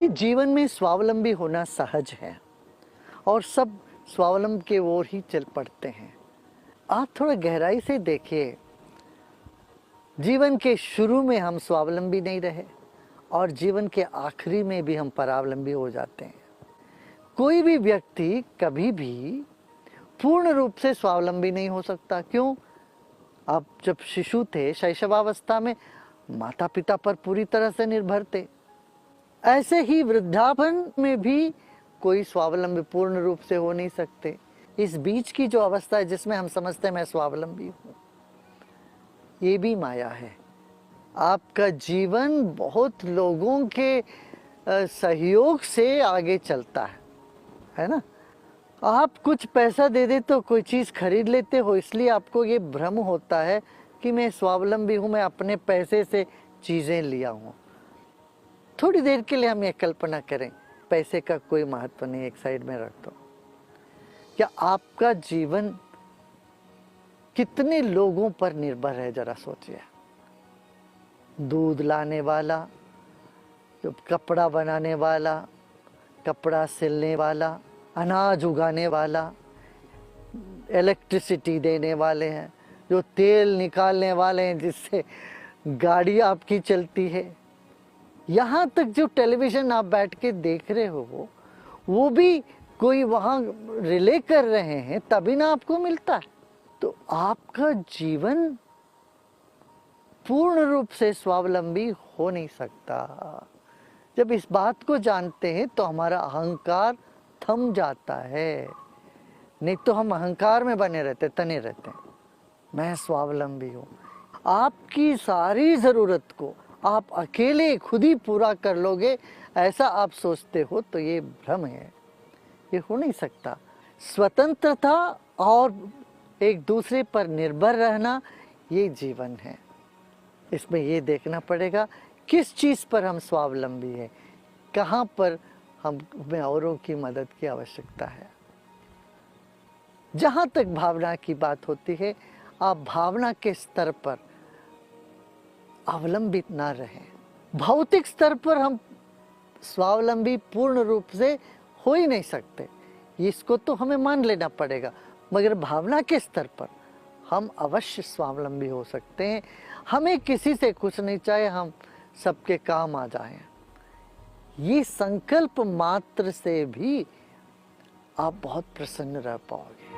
जीवन में स्वावलंबी होना सहज है और सब स्वावलंबन की ओर ही चल पड़ते हैं। आप थोड़ा गहराई से देखिए, जीवन के शुरू में हम स्वावलंबी नहीं रहे और जीवन के आखिरी में भी हम परावलंबी हो जाते हैं। कोई भी व्यक्ति कभी भी पूर्ण रूप से स्वावलंबी नहीं हो सकता। क्यों? आप जब शिशु थे, शैशवावस्था में माता पिता पर पूरी तरह से निर्भर थे। ऐसे ही वृद्धापन में भी कोई स्वावलंबी पूर्ण रूप से हो नहीं सकते। इस बीच की जो अवस्था है जिसमें हम समझते हैं मैं स्वावलंबी हूँ, ये भी माया है। आपका जीवन बहुत लोगों के सहयोग से आगे चलता है ना? आप कुछ पैसा दे दे तो कोई चीज़ खरीद लेते हो, इसलिए आपको ये भ्रम होता है कि मैं स्वावलंबी हूँ, मैं अपने पैसे से चीज़ें लिया हूँ। थोड़ी देर के लिए हम ये कल्पना करें, पैसे का कोई महत्व नहीं, एक साइड में रख दो। क्या आपका जीवन कितने लोगों पर निर्भर है, जरा सोचिए। दूध लाने वाला, जो कपड़ा बनाने वाला, कपड़ा सिलने वाला, अनाज उगाने वाला, इलेक्ट्रिसिटी देने वाले हैं, जो तेल निकालने वाले हैं जिससे गाड़ी आपकी चलती है, यहाँ तक जो टेलीविज़न आप बैठ के देख रहे हो वो भी कोई वहाँ रिले कर रहे हैं तभी ना आपको मिलता है। तो आपका जीवन पूर्ण रूप से स्वावलंबी हो नहीं सकता। जब इस बात को जानते हैं तो हमारा अहंकार थम जाता है, नहीं तो हम अहंकार में बने रहते, तने रहते हैं। मैं स्वावलंबी हूँ। आपकी सारी ज़रूरत को आप अकेले खुद ही पूरा कर लोगे, ऐसा आप सोचते हो तो ये भ्रम है, ये हो नहीं सकता। स्वतंत्रता और एक दूसरे पर निर्भर रहना, ये जीवन है। इसमें ये देखना पड़ेगा किस चीज़ पर हम स्वावलंबी हैं, कहाँ पर हमें औरों की मदद की आवश्यकता है। जहाँ तक भावना की बात होती है, आप भावना के स्तर पर अवलंबित ना रहें। भौतिक स्तर पर हम स्वावलंबी पूर्ण रूप से हो ही नहीं सकते, इसको तो हमें मान लेना पड़ेगा, मगर भावना के स्तर पर हम अवश्य स्वावलंबी हो सकते हैं। हमें किसी से कुछ नहीं चाहिए, हम सबके काम आ जाएं। ये संकल्प मात्र से भी आप बहुत प्रसन्न रह पाओगे।